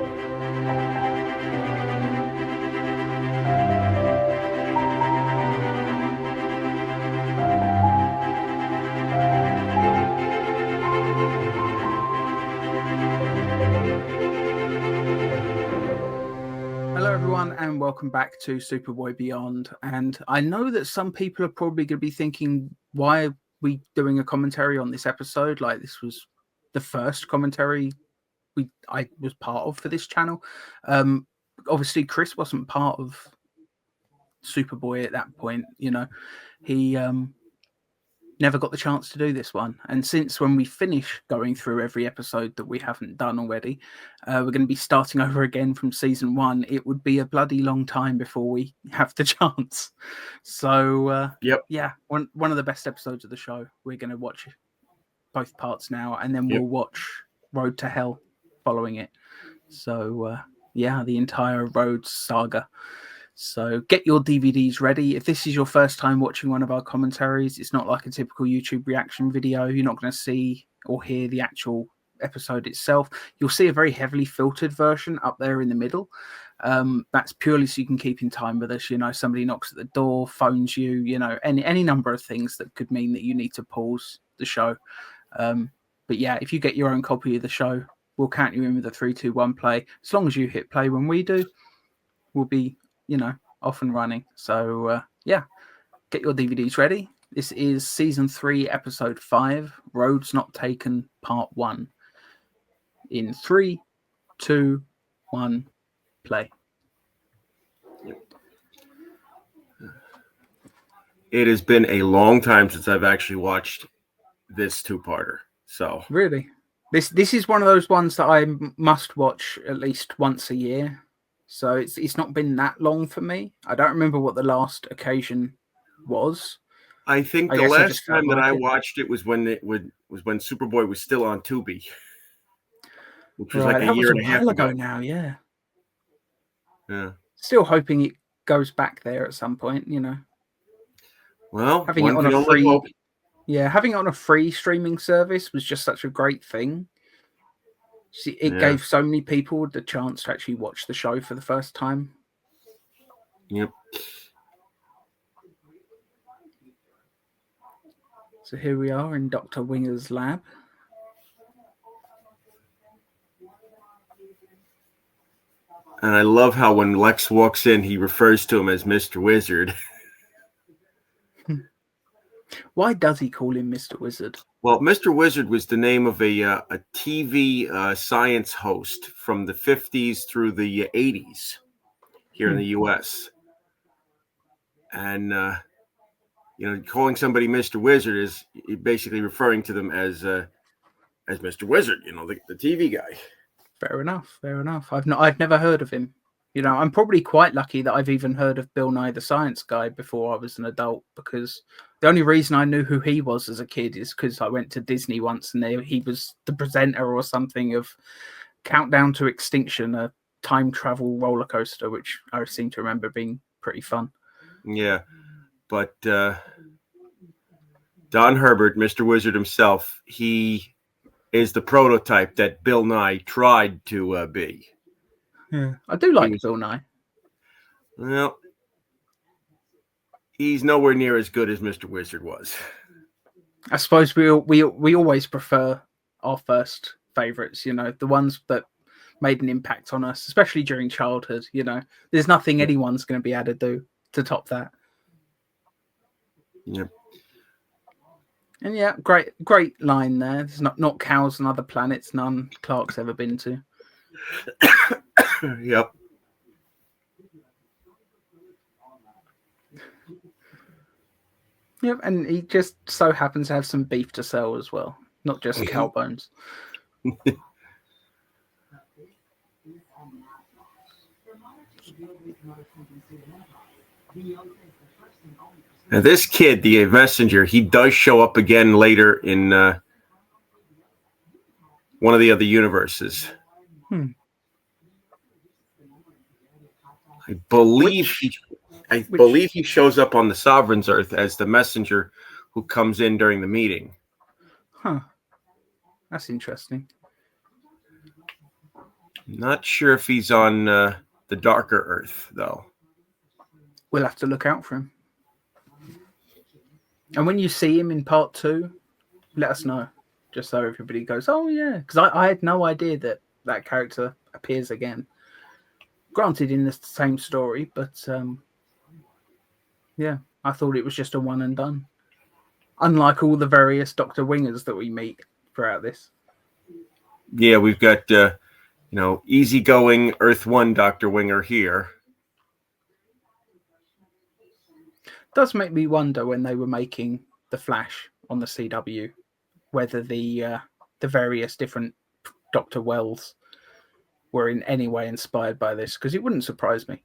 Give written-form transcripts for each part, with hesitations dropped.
Hello, everyone, and welcome back to Superboy Beyond. And I know that some people are probably going to be thinking, why are we doing a commentary on this episode? Like, this was the first commentary I was part of for this channel. Obviously, Chris wasn't part of Superboy at that point. You know, he never got the chance to do this one. And since when we finish going through every episode that we haven't done already, we're going to be starting over again from season 1. It would be a bloody long time before we have the chance. So, yeah, one of the best episodes of the show. We're going to watch both parts now, and then we'll watch Road to Hell following it. So, yeah, the entire Road saga. So get your DVDs ready. If this is your first time watching one of our commentaries, it's not like a typical YouTube reaction video. You're not going to see or hear the actual episode itself. You'll see a very heavily filtered version up there in the middle. That's purely so you can keep in time with us. You know, somebody knocks at the door, phones you, you know, any number of things that could mean that you need to pause the show. But yeah, if you get your own copy of the show, we'll count you in with a 3, 2, 1 play. As long as you hit play when we do, we'll be, you know, off and running. So yeah, get your DVDs ready. This is season 3, episode 5, Roads Not Taken, part 1. In 3, 2, 1, play. It has been a long time since I've actually watched this 2-parter. So really, this is one of those ones that I must watch at least once a year. So it's not been that long for me. I don't remember what the last occasion was. I think the last time that I watched it was when Superboy was still on Tubi, which was like a year and a half ago now. Yeah. Still hoping it goes back there at some point. You know. Well, having it on a free streaming service was just such a great thing. See, it gave so many people the chance to actually watch the show for the first time. Yep. So here we are in Dr. Winger's lab. And I love how when Lex walks in, he refers to him as Mr. Wizard. Why does he call him Mr. Wizard? Well, Mr. Wizard was the name of a TV science host from the 50s through the 80s here in the U.S. And, you know, calling somebody Mr. Wizard is basically referring to them as Mr. Wizard, you know, the TV guy. Fair enough. I've never heard of him. You know, I'm probably quite lucky that I've even heard of Bill Nye the Science Guy before I was an adult, because the only reason I knew who he was as a kid is because I went to Disney once and he was the presenter or something of Countdown to Extinction, a time travel roller coaster, which I seem to remember being pretty fun. Yeah, but Don Herbert, Mr. Wizard himself, he is the prototype that Bill Nye tried to be. Yeah, I do like Bill Nye. Well, he's nowhere near as good as Mr. Wizard was. I suppose we always prefer our first favorites, you know, the ones that made an impact on us, especially during childhood. You know, there's nothing anyone's going to be able to do to top that. Yep. And yeah, great line there. There's not cows on other planets, none Clark's ever been to. Yep. Yep, and he just so happens to have some beef to sell as well, not just cow bones. Now, this kid, the messenger, he does show up again later in one of the other universes. I believe he shows up on the Sovereign's Earth as the messenger who comes in during the meeting. Huh. That's interesting. Not sure if he's on the darker Earth, though. We'll have to look out for him. And when you see him in part 2, let us know, just so everybody goes, oh yeah, because I had no idea that character appears again. Granted, in the same story, but yeah, I thought it was just a one and done. Unlike all the various Dr. Wingers that we meet throughout this. Yeah, we've got easygoing Earth 1 Dr. Winger here. Does make me wonder when they were making the Flash on the CW, whether the various different Dr. Wells were in any way inspired by this, because it wouldn't surprise me.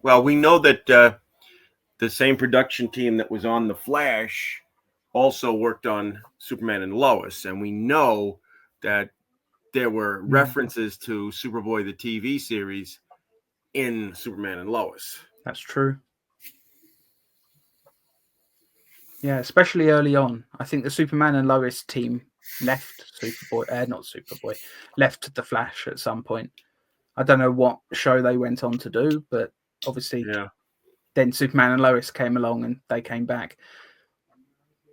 Well, we know that the same production team that was on The Flash also worked on Superman and Lois, and we know that there were references to Superboy, the TV series, in Superman and Lois. That's true. Yeah, especially early on. I think the Superman and Lois team left left The Flash at some point. I don't know what show they went on to do, but obviously then Superman and Lois came along and they came back,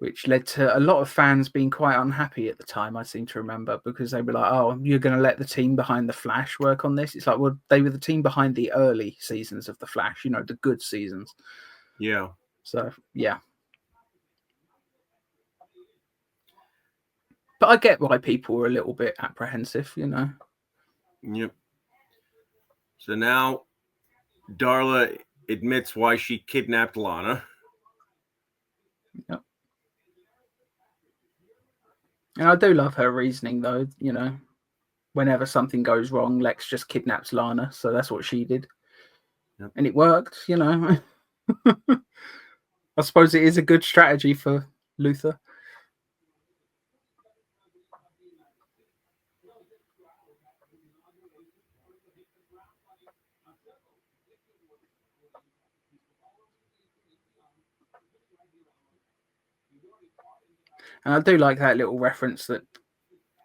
which led to a lot of fans being quite unhappy at the time, I seem to remember, because they were like, oh, you're going to let the team behind The Flash work on this? It's like, well, they were the team behind the early seasons of The Flash, the good seasons. Yeah. So, yeah. But I get why people were a little bit apprehensive, Yep. So now Darla admits why she kidnapped Lana. Yep. And I do love her reasoning, though, whenever something goes wrong, Lex just kidnaps Lana. So that's what she did. Yep. And it worked, I suppose it is a good strategy for Luthor. And I do like that little reference that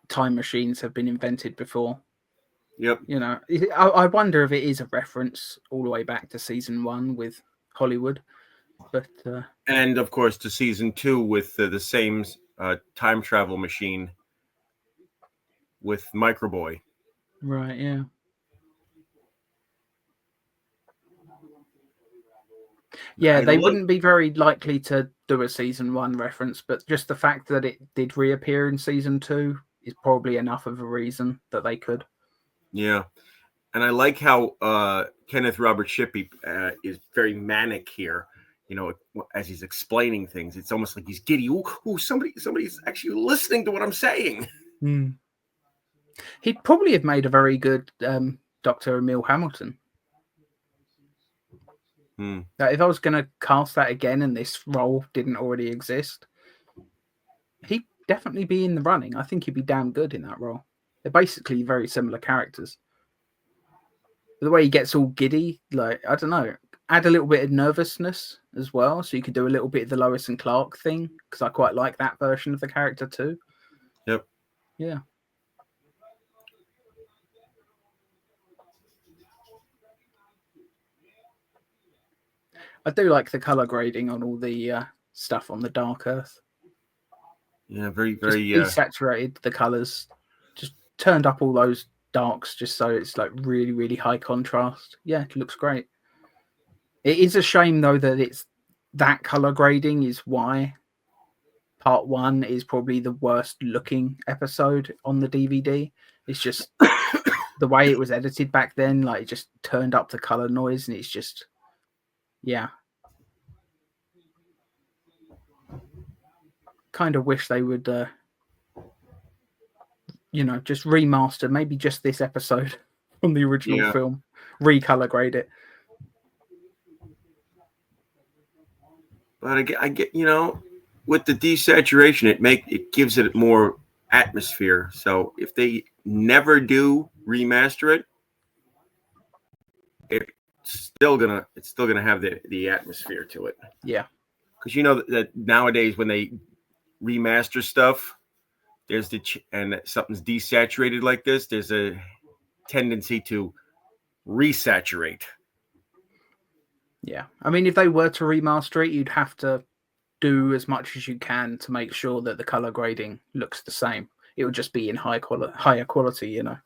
time machines have been invented before. Yep. I wonder if it is a reference all the way back to season 1 with Hollywood. But and of course to season 2 with the same time travel machine with Microboy. Right, yeah. Yeah, they wouldn't be very likely to do a season 1 reference, but just the fact that it did reappear in season 2 is probably enough of a reason that they could. Yeah. And I like how Kenneth Robert Shippey is very manic here. As he's explaining things, it's almost like he's giddy. Ooh, somebody's actually listening to what I'm saying. He'd probably have made a very good Dr. Emil Hamilton. If I was going to cast that again and this role didn't already exist, he'd definitely be in the running. I think he'd be damn good in that role. They're basically very similar characters. The way he gets all giddy, like, I don't know, add a little bit of nervousness as well, so you could do a little bit of the Lois and Clark thing, because I quite like that version of the character too. Yep. Yeah. I do like the color grading on all the stuff on the Dark Earth. Yeah, very, very desaturated the colors, just turned up all those darks just so it's like really, really high contrast. Yeah, it looks great. It is a shame though that it's that color grading is why part 1 is probably the worst looking episode on the DVD. It's just the way it was edited back then, like it just turned up the color noise, and it's just, yeah. Kind of wish they would, just remaster maybe just this episode from the original film, recolor grade it. But I get, with the desaturation, it gives it more atmosphere. So if they never do remaster it, it's still gonna have the atmosphere to it. Yeah, because that nowadays when they remaster stuff, and something's desaturated like this, there's a tendency to resaturate. Yeah. I mean, if they were to remaster it, you'd have to do as much as you can to make sure that the color grading looks the same. It would just be in higher quality, you know.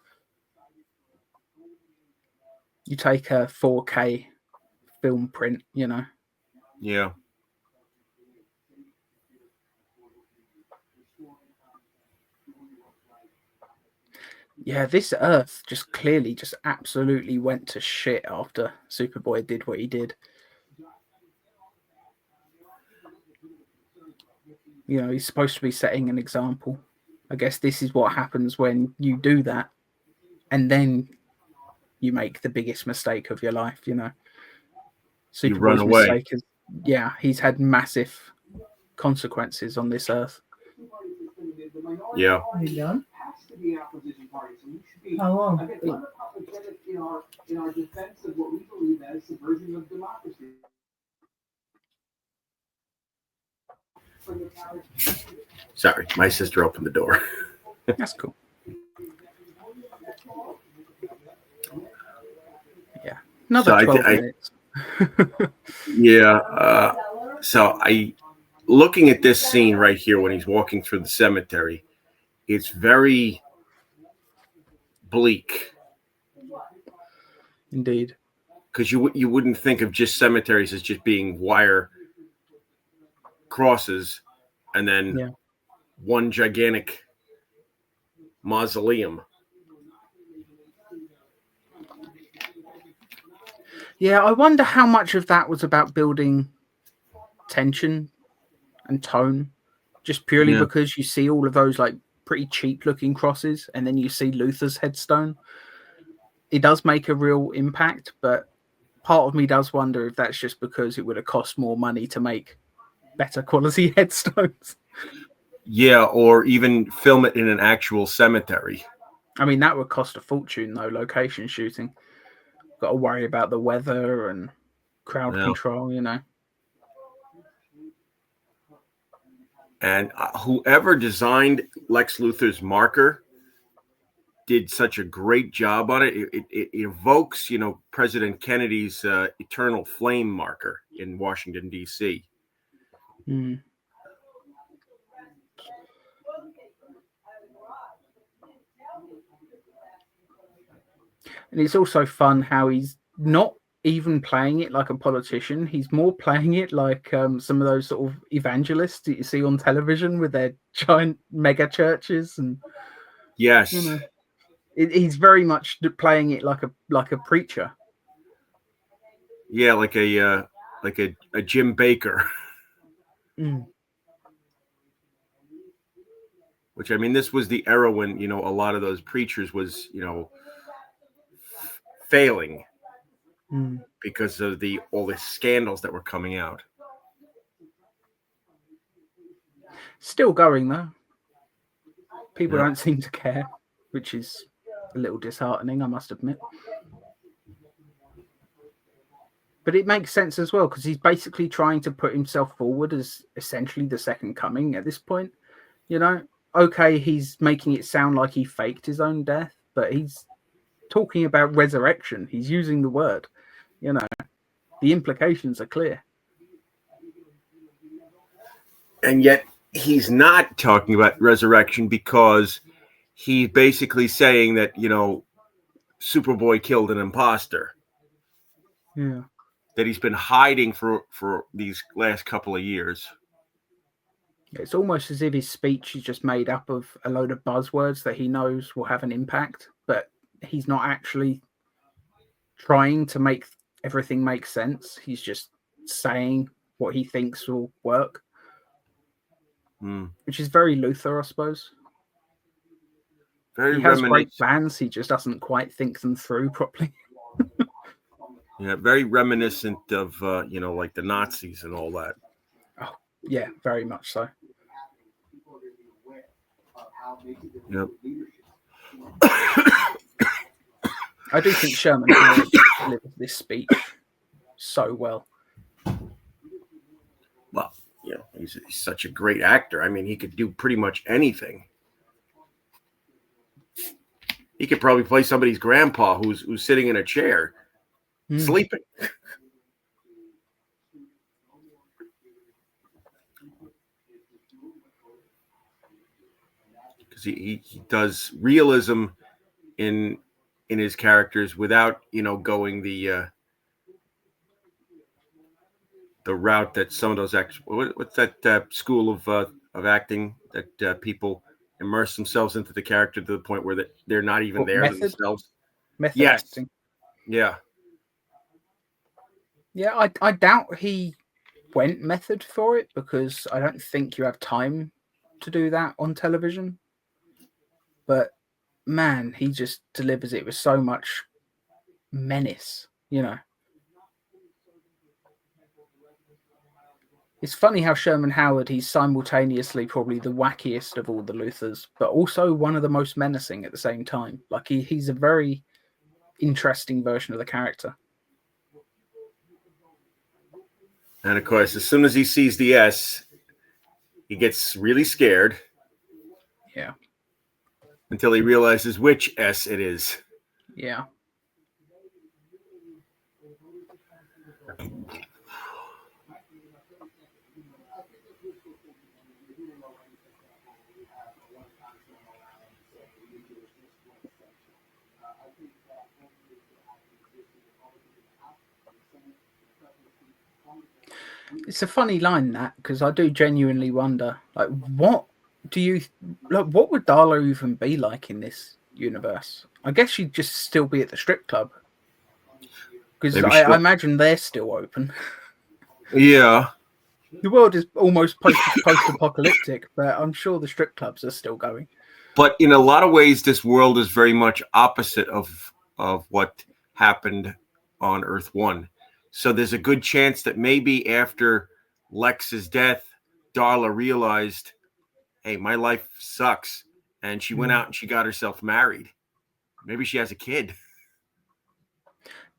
You take a 4K film print, you know. Yeah. Yeah, this Earth just clearly just absolutely went to shit after Superboy did what he did. You know, he's supposed to be setting an example. I guess this is what happens when you do that, and then you make the biggest mistake of your life, you know. You run Superboy's away. mistake is, yeah, he's had massive consequences on this Earth. Yeah. Are you done? How long? In our defense of what we believe as subversion of democracy. Sorry, my sister opened the door. That's cool. Yeah, another 12 minutes. Yeah. So looking at this scene right here when he's walking through the cemetery, it's very bleak. Indeed. Because you wouldn't think of just cemeteries as just being wire crosses and then one gigantic mausoleum. Yeah, I wonder how much of that was about building tension and tone, just purely because you see all of those like pretty cheap looking crosses and then you see Luther's headstone. It does make a real impact, but part of me does wonder if that's just because it would have cost more money to make better quality headstones. Yeah, or even film it in an actual cemetery. I mean, that would cost a fortune, though, location shooting. Got to worry about the weather and crowd control, you know. And whoever designed Lex Luthor's marker did such a great job on it. It evokes, you know, President Kennedy's eternal flame marker in Washington, D.C. Mm. And it's also fun how he's not even playing it like a politician. He's more playing it like some of those sort of evangelists that you see on television with their giant mega churches. And yes, you know, he's very much playing it like a preacher. Yeah, like a Jim Baker. Mm. Which, I mean, this was the era when, you know, a lot of those preachers was, you know, failing because of all the scandals that were coming out. Still going though. People don't seem to care, which is a little disheartening, I must admit. But it makes sense as well because he's basically trying to put himself forward as essentially the second coming at this point. You know, okay, he's making it sound like he faked his own death, but he's talking about resurrection. He's using the word. You know, the implications are clear. And yet he's not talking about resurrection because he's basically saying that, you know, Superboy killed an imposter. Yeah. That he's been hiding for these last couple of years. It's almost as if his speech is just made up of a load of buzzwords that he knows will have an impact, but he's not actually trying to make everything make sense. He's just saying what he thinks will work, which is very Luther, I suppose. He has great plans. He just doesn't quite think them through properly. Yeah, very reminiscent of, you know, like the Nazis and all that. Oh, yeah, very much so. Yep. I do think Sherman Howard delivered this speech so well. Well, you know, he's such a great actor. I mean, he could do pretty much anything. He could probably play somebody's grandpa who's sitting in a chair, sleeping. Because he does realism in his characters without going the route that some of those actors. What's that school of acting that people immerse themselves into the character to the point where they're not even there themselves. Method acting. Yeah. Yeah, I doubt he went method for it, because I don't think you have time to do that on television. But man, he just delivers it with so much menace, It's funny how Sherman Howard, he's simultaneously probably the wackiest of all the Luthers, but also one of the most menacing at the same time. Like he's a very interesting version of the character. And of course, as soon as he sees the S, he gets really scared. Yeah. Until he realizes which S it is. Yeah. It's a funny line, that, because I do genuinely wonder, like, what would Darla even be like in this universe? I guess she'd just still be at the strip club, because I imagine they're still open. Yeah. The world is almost post-apocalyptic, but I'm sure the strip clubs are still going. But in a lot of ways, this world is very much opposite of what happened on Earth 1. So there's a good chance that maybe after Lex's death, Darla realized, hey, my life sucks. And she went out and she got herself married. Maybe she has a kid.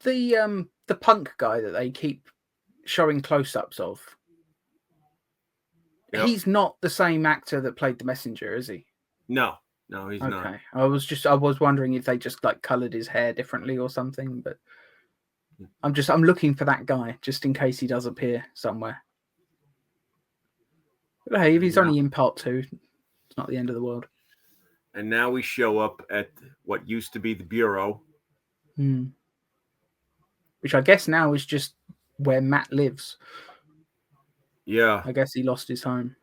The punk guy that they keep showing close-ups of, he's not the same actor that played the messenger, is he? No, he's not. Okay. I was wondering if they just like colored his hair differently or something, but I'm looking for that guy just in case he does appear somewhere. But hey, if he's only in part 2, it's not the end of the world. And now we show up at what used to be the Bureau. Which I guess now is just where Matt lives. Yeah. I guess he lost his home.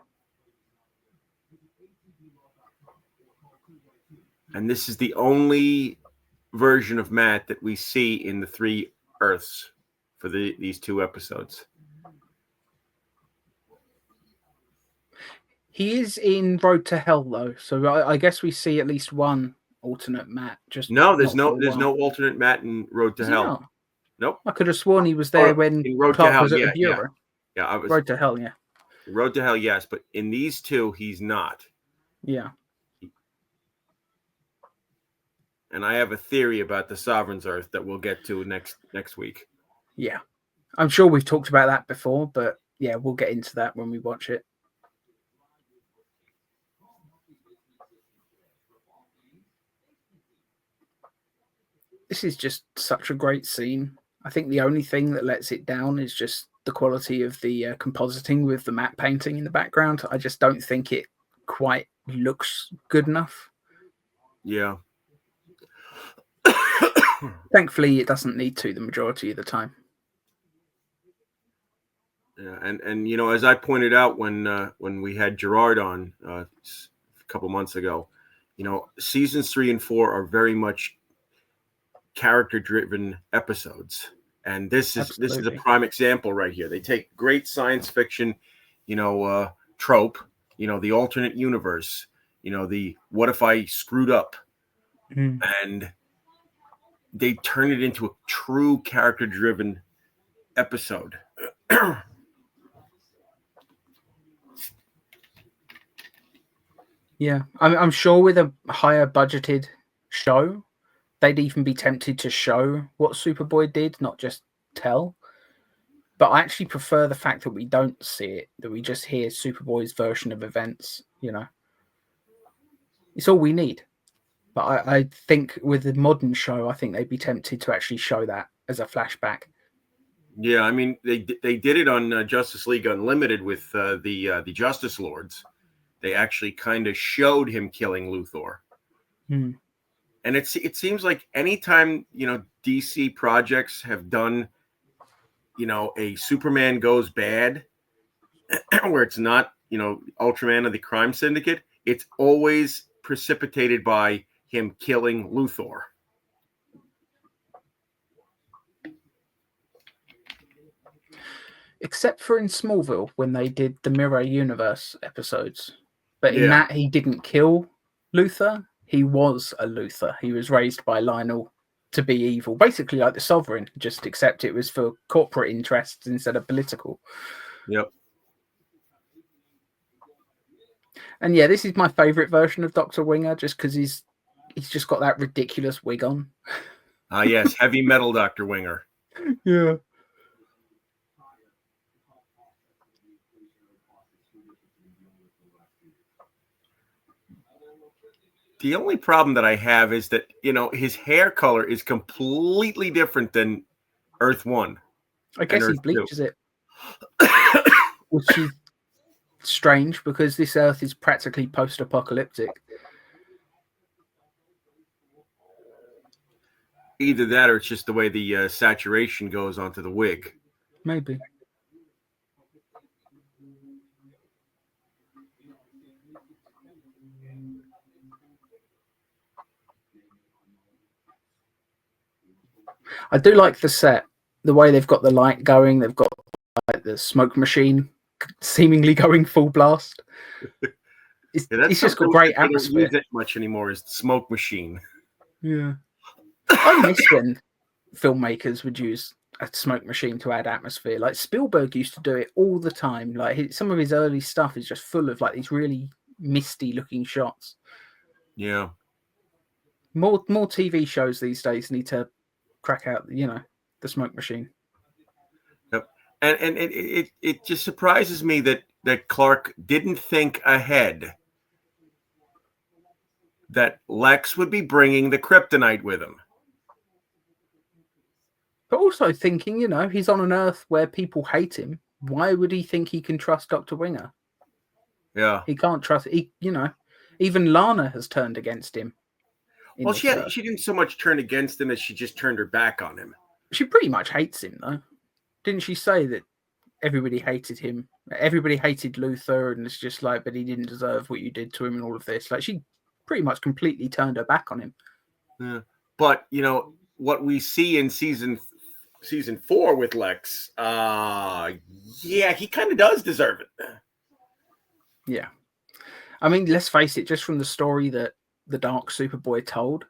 And this is the only version of Matt that we see in the 3 Earths for these 2 episodes. He is in Road to Hell, though, so I guess we see at least one alternate Matt. There's no alternate Matt in Road to Hell. Not? Nope. I could have sworn he was there when Clark was at the Bureau. Yeah, I was Road to Hell, yeah. Road to Hell, yes, but in these 2, he's not. Yeah. And I have a theory about the Sovereign's Earth that we'll get to next week. Yeah. I'm sure we've talked about that before, but yeah, we'll get into that when we watch it. This is just such a great scene. I think the only thing that lets it down is just the quality of the compositing with the matte painting in the background. I just don't think it quite looks good enough. Yeah. Thankfully, it doesn't need to the majority of the time. Yeah, and as I pointed out when we had Gerard on a couple months ago, seasons 3 and 4 are very much character-driven episodes, and this is a prime example right here. They take great science fiction, trope, the alternate universe, the what if I screwed up, and they turn it into a true character-driven episode. Yeah, I'm sure with a higher budgeted show, they'd even be tempted to show what Superboy did, not just tell. But I actually prefer the fact that we don't see it, that we just hear Superboy's version of events, It's all we need. But I think with the modern show, I think they'd be tempted to actually show that as a flashback. Yeah, I mean they did it on Justice League Unlimited with the Justice Lords. They actually kind of showed him killing Luthor. Hmm. And it seems like anytime, DC projects have done, a Superman goes bad, where it's not, Ultraman of the Crime Syndicate, it's always precipitated by him killing Luthor. Except for in Smallville when they did the Mirror Universe episodes. But in Yeah. that, he didn't kill Luthor. He was a Luthor. He was raised by Lionel to be evil, basically like the Sovereign, just except it was for corporate interests instead of political. Yep. And yeah, this is my favorite version of Dr. Winger, just because he's just got that ridiculous wig on. Yes, heavy metal Dr. Winger. Yeah. The only problem that I have is that, his hair color is completely different than Earth 1. I guess he Earth bleaches 2. it. Which is strange because this Earth is practically post-apocalyptic. Either that or it's just the way the saturation goes onto the wig. Maybe. I do like the set, the way they've got the light going. They've got like the smoke machine seemingly going full blast. It's just got great atmosphere. Don't use it much anymore. Is the smoke machine? Yeah, I miss when filmmakers would use a smoke machine to add atmosphere. Like Spielberg used to do it all the time. Like some of his early stuff is just full of like these really misty looking shots. Yeah. More TV shows these days need to crack out, the smoke machine. Yep. And it just surprises me that Clark didn't think ahead that Lex would be bringing the kryptonite with him. But also thinking, he's on an Earth where people hate him. Why would he think he can trust Dr. Winger? Yeah. He can't trust, even Lana has turned against him. Well, she didn't so much turn against him as she just turned her back on him. She pretty much hates him, though. Didn't she say that everybody hated him? Everybody hated Luthor, and it's just like, but he didn't deserve what you did to him and all of this. Like, she pretty much completely turned her back on him. Yeah. But, what we see in season 4 with Lex, yeah, he kind of does deserve it. Yeah. I mean, let's face it, just from the story that the Dark Superboy told,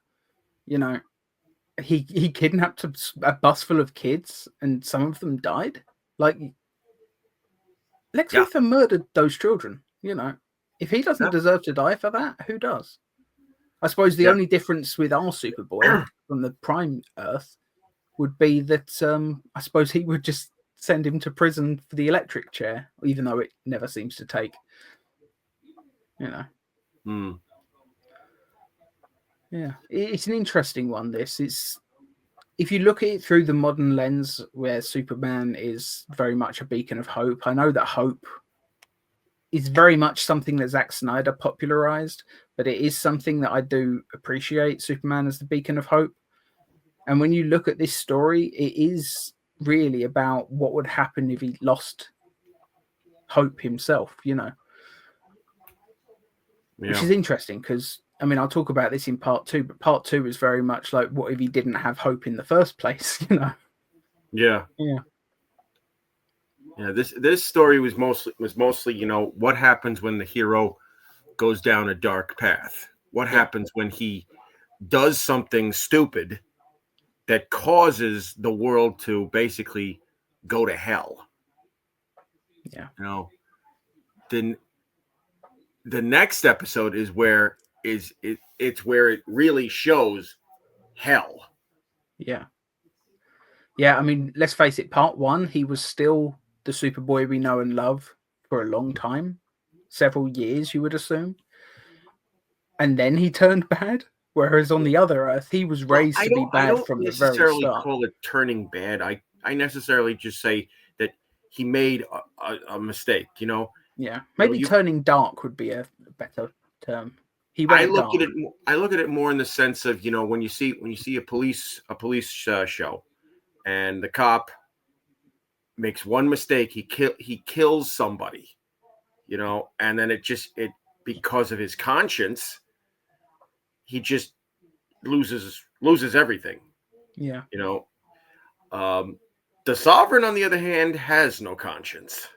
he kidnapped a bus full of kids and some of them died. Like, Lex Luthor murdered those children, If he doesn't deserve to die for that, who does? I suppose the only difference with our Superboy from the Prime Earth would be that I suppose he would just send him to prison for the electric chair, even though it never seems to take. Yeah, it's an interesting one. If you look at it through the modern lens, where Superman is very much a beacon of hope. I know that hope is very much something that Zack Snyder popularized, but it is something that I do appreciate. Superman as the beacon of hope. And when you look at this story, it is really about what would happen if he lost hope himself, Which is interesting because, I'll talk about this in part 2, but part 2 is very much like, what if he didn't have hope in the first place, Yeah. Yeah, this story was mostly, what happens when the hero goes down a dark path? What happens when he does something stupid that causes the world to basically go to hell? Yeah. Then the next episode is where it's where it really shows hell. Yeah. Yeah, let's face it, part 1, he was still the Superboy we know and love for a long time. Several years, you would assume. And then he turned bad. Whereas on the other Earth, he was raised I to be don't. I bad don't from the very necessarily start. call it turning bad. I necessarily just say that he made a mistake. You know. Yeah, maybe you- turning dark would be a better term. He I went look dark. at it. I look at it more in the sense of, you know, when you see a police show, and the cop makes one mistake, he kills somebody, you know, and then it because of his conscience, he just loses everything, Yeah, you know. The Sovereign, on the other hand, has no conscience.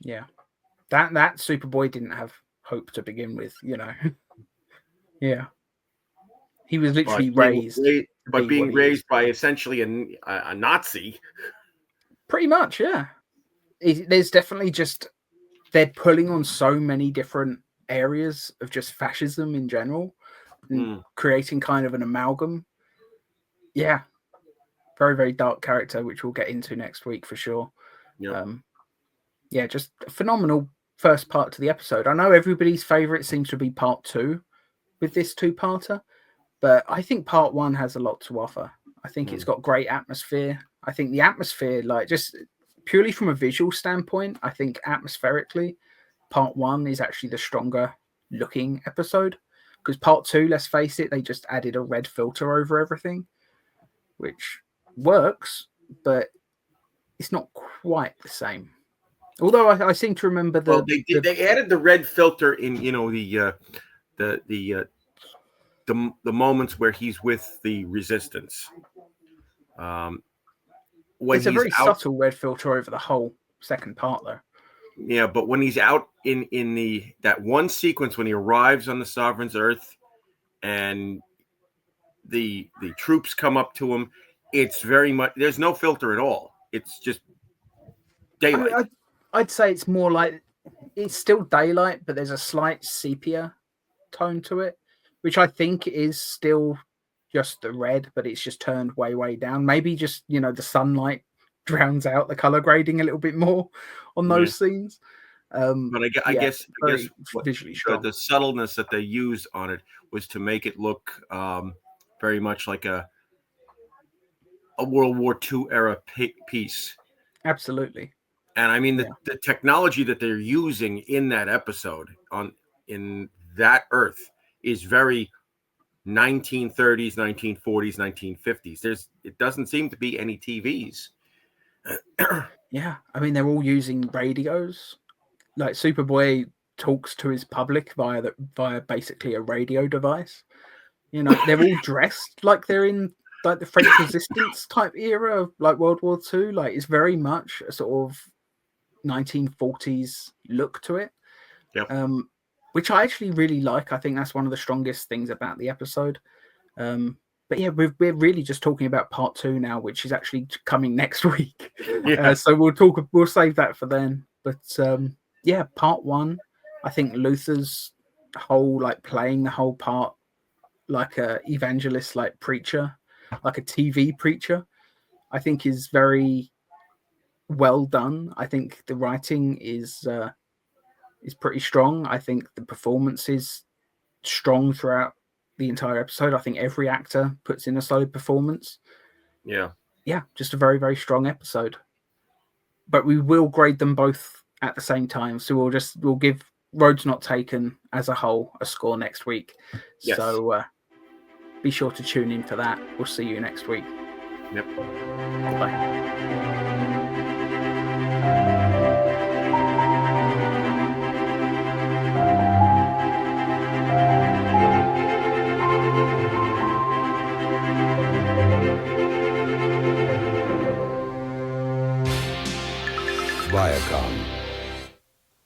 yeah. That Superboy didn't have hope to begin with, you know. Yeah, he was literally raised to But be what being he is. raised by essentially a Nazi. Pretty much, yeah. There's definitely just they're pulling on so many different areas of just fascism in general and creating kind of an amalgam. Yeah, very, very dark character, which we'll get into next week for sure. Yep. Yeah, just a phenomenal first part to the episode. I know everybody's favorite seems to be part 2 with this 2-parter, but I think part 1 has a lot to offer. I think it's got great atmosphere. I think the atmosphere, like just purely from a visual standpoint, I think atmospherically, part 1 is actually the stronger looking episode. Because part 2, let's face it, they just added a red filter over everything, which works, but it's not quite the same. Although I seem to remember they added the red filter in, you know, the moments where he's with the resistance. When it's a he's very out, subtle red filter over the whole second part, though. yeah, but when he's out in that one sequence when he arrives on the Sovereign's Earth and the troops come up to him, it's very much, there's no filter at all. It's just daylight. I'd say it's more like it's still daylight, but there's a slight sepia tone to it, which I think is still just the red, but it's just turned way, way down. Maybe just, you know, the sunlight drowns out the color grading a little bit more on those scenes. But I guess visually strong. The subtleness that they used on it was to make it look very much like a World War II era piece. Absolutely. And I mean, the technology that they're using in that episode in that Earth is very 1930s, 1940s, 1950s. It doesn't seem to be any TVs. Yeah, I mean, they're all using radios. Like Superboy talks to his public via basically a radio device. You know, they're all dressed like they're in like the French Resistance type era of like World War II. Like it's very much a sort of 1940s look to it. Yep. Which I actually really like. I think that's one of the strongest things about the episode. But yeah, we're really just talking about part 2 now, which is actually coming next week. Yeah. So we'll save that for then. But yeah, part 1, I think Luther's whole like playing the whole part like a evangelist, like preacher, like a TV preacher, I think is very well done. I think the writing is pretty strong. I think the performance is strong throughout the entire episode. I think every actor puts in a solid performance. Yeah, just a very, very strong episode. But we will grade them both at the same time, so we'll give Roads Not Taken as a whole a score next week. Yes. So be sure to tune in for that. We'll see you next week. Yep. Bye. Viacom